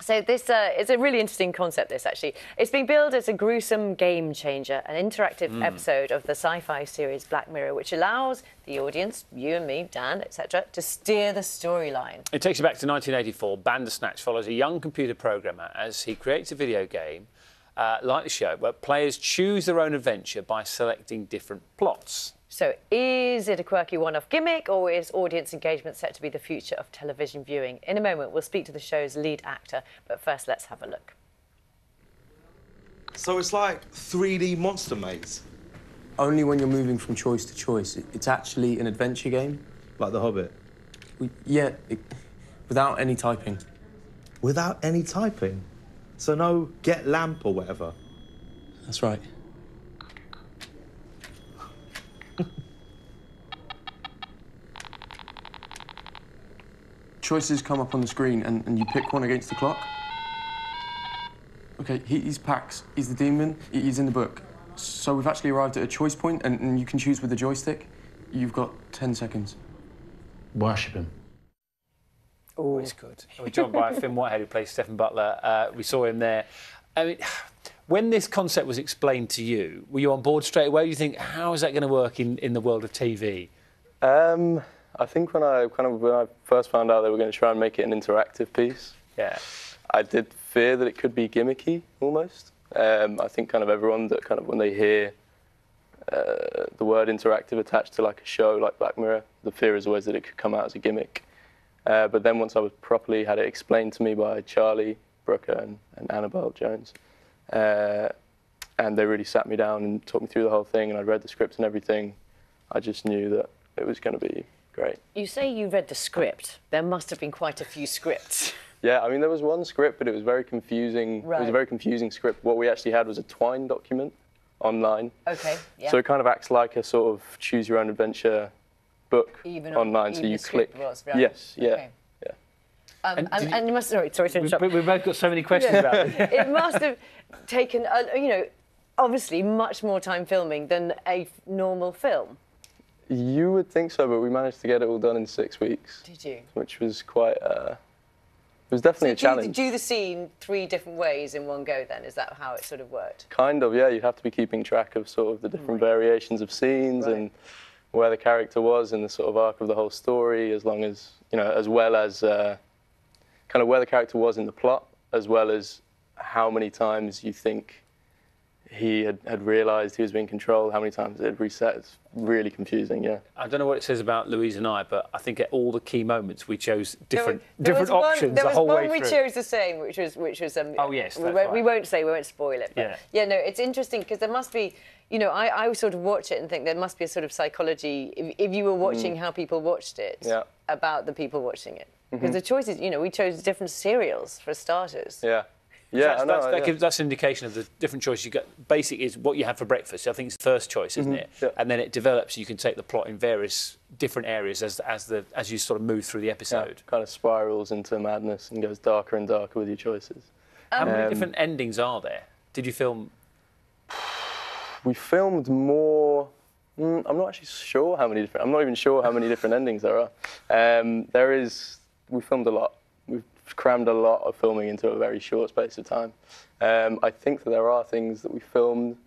So this is a really interesting concept, this, actually. It's being billed as a gruesome game changer, an interactive episode of the sci-fi series Black Mirror, which allows the audience, you and me, Dan, etc., to steer the storyline. It takes you back to 1984. Bandersnatch follows a young computer programmer as he creates a video game, like the show, where players choose their own adventure by selecting different plots. So is it a quirky one-off gimmick, or is audience engagement set to be the future of television viewing? In a moment, we'll speak to the show's lead actor, but first, let's have a look. So it's like 3D Monster Maze? Only when you're moving from choice to choice. It's actually an adventure game. Like The Hobbit? Yeah, without any typing. Without any typing? So no get lamp or whatever? That's right. Choices come up on the screen, and you pick one against the clock. OK, he's Pax. He's the demon. He's in the book. So we've actually arrived at a choice point, and you can choose with the joystick. You've got 10 seconds. Worship him. Oh, it's good. We're joined by Fionn Whitehead, who plays Stephen Butler. We saw him there. I mean, when this concept was explained to you, were you on board straight away? You think, how is that going to work in the world of TV? I think when I first found out they were going to try and make it an interactive piece, Yeah. I did fear that it could be gimmicky almost. I think kind of everyone that kind of when they hear the word interactive attached to like a show like Black Mirror, the fear is always that it could come out as a gimmick. But then once I was properly had it explained to me by Charlie Brooker and Annabelle Jones, and they really sat me down and talked me through the whole thing, and I'd read the script and everything, I just knew that it was going to be great. You say you read the script. There must have been quite a few scripts. Yeah, I mean, there was one script, but it was very confusing. Right. It was a very confusing script. What we actually had was a Twine document online. OK, yeah. So it kind of acts like a sort of choose-your-own-adventure book online. So you click. Right. Yes, yeah. Okay. Yeah. And you must... Sorry to interrupt. We've both got so many questions about it. It must have taken, you know, obviously much more time filming than a normal film. You would think so, but we managed to get it all done in 6 weeks. Did you? Which was quite... it was definitely a challenge. Do the scene 3 different ways in one go, then? Is that how it sort of worked? Kind of, yeah. You'd have to be keeping track of sort of the different variations of scenes and where the character was in the sort of arc of the whole story, as long as, you know, as well as kind of where the character was in the plot, as well as how many times you think he had realised he was being controlled, how many times it had reset. It's really confusing, yeah. I don't know what it says about Louise and I, but I think at all the key moments we chose different was options the whole way through. There was one we chose the same, which was oh yes, we won't spoil it. But yeah. Yeah, no, it's interesting because there must be, you know, I sort of watch it and think there must be a sort of psychology if you were watching how people watched it about the people watching it. Because the choices, you know, we chose different cereals for starters. Yeah. Yeah, that's an indication of the different choices you get. Basic is what you have for breakfast. I think it's the first choice, isn't it? Yeah. And then it develops. You can take the plot in various different areas as you sort of move through the episode. Yeah, kind of spirals into madness and goes darker and darker with your choices. How many different endings are there? Did you film? We filmed more. I'm not actually sure how many different. I'm not even sure how many different endings there are. We filmed a lot. We've crammed a lot of filming into a very short space of time. I think that there are things that we filmed,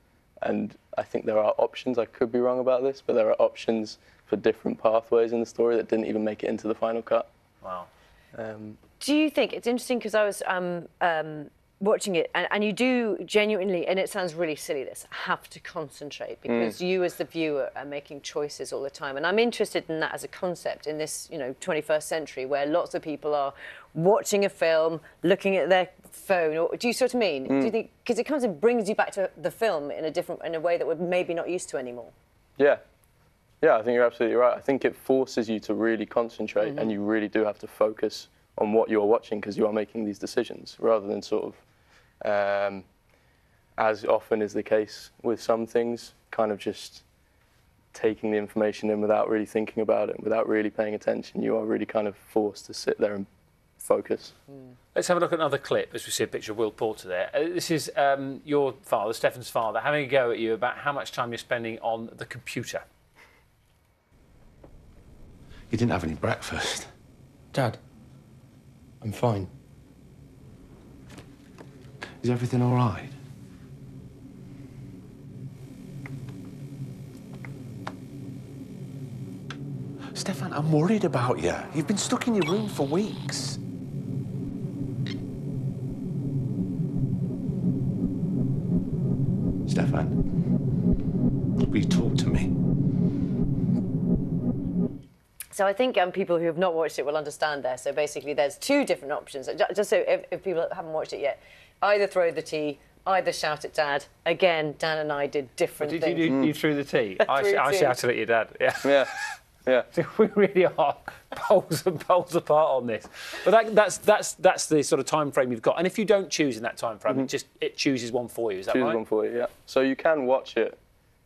and I think there are options. I could be wrong about this, but there are options for different pathways in the story that didn't even make it into the final cut. Wow. Do you think it's interesting because I was watching it, and you do genuinely, and it sounds really silly, this, have to concentrate because you as the viewer are making choices all the time. And I'm interested in that as a concept in this, you know, 21st century where lots of people are watching a film, looking at their phone. Or, do you sort of mean? Do you think, because it comes and brings you back to the film in a way that we're maybe not used to anymore? Yeah. Yeah, I think you're absolutely right. I think it forces you to really concentrate and you really do have to focus on what you're watching because you are making these decisions rather than sort of as often is the case with some things, kind of just taking the information in without really thinking about it, without really paying attention. You are really kind of forced to sit there and focus. Let's have a look at another clip as we see a picture of Will Porter there. This is your father, Stephen's father, having a go at you about how much time you're spending on the computer. You didn't have any breakfast. Dad, I'm fine. Is everything all right? Stefan, I'm worried about you. You've been stuck in your room for weeks. Stefan, will you talk to me? So I think people who have not watched it will understand there. So basically, there's two different options. Just so if people haven't watched it yet, either throw the tea, either shout at Dad. Again, Dan and I did different things. You threw the tea. I shouted at your dad. Yeah. Yeah. Yeah. We really are poles apart on this. But that's the sort of time frame you've got. And if you don't choose in that time frame, it chooses one for you. Is that right? Chooses one for you, yeah. So you can watch it.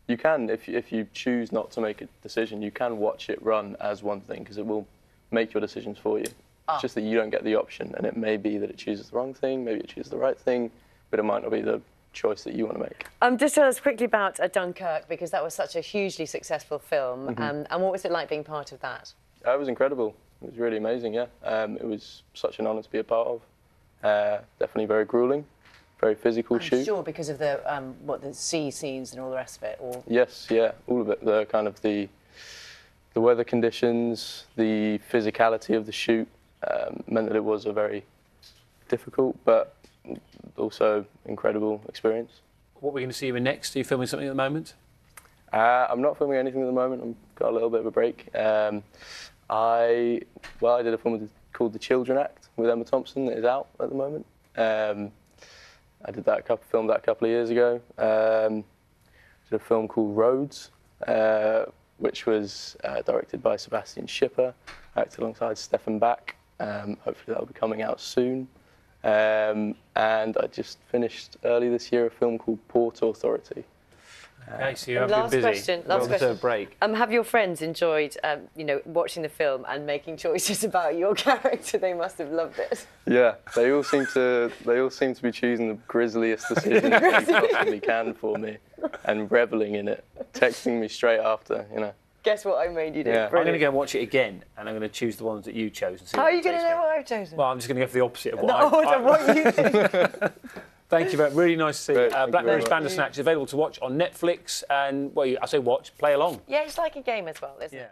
You can, if you choose not to make a decision, you can watch it run as one thing because it will make your decisions for you. It's just that you don't get the option, and it may be that it chooses the wrong thing, maybe it chooses the right thing, but it might not be the choice that you want to make. Just tell us quickly about Dunkirk, because that was such a hugely successful film. And what was it like being part of that? It was incredible. It was really amazing, yeah. It was such an honour to be a part of. Definitely very gruelling, very physical shoot. Sure, because of the the sea scenes and all the rest of it. Or... Yes, yeah, all of it. The kind of the weather conditions, the physicality of the shoot meant that it was a very difficult but also incredible experience. What we're going to see you in next? Are you filming something at the moment? I'm not filming anything at the moment. I've got a little bit of a break. I did a film called The Children Act with Emma Thompson that is out at the moment. I did filmed that a couple of years ago. Did a film called Roads, which was directed by Sebastian Schipper, acted alongside Stefan Bach. Hopefully that'll be coming out soon. And I just finished early this year a film called Port Authority. Okay, so you have been busy. Last question. A break. Have your friends enjoyed, watching the film and making choices about your character? They must have loved it. Yeah, they all seem to be choosing the grisliest decision they possibly can for me, and reveling in it, texting me straight after. Guess what I made you do? Yeah. I'm going to go and watch it again, and I'm going to choose the ones that you chose. And see How are you going to know what I've chosen? Well, I'm just going to go for the opposite of what what you think. Thank you very much. Really nice to see you. Great, Black Mirror's you. Bandersnatch is available to watch on Netflix, and I say watch, play along. Yeah, it's like a game as well, isn't it?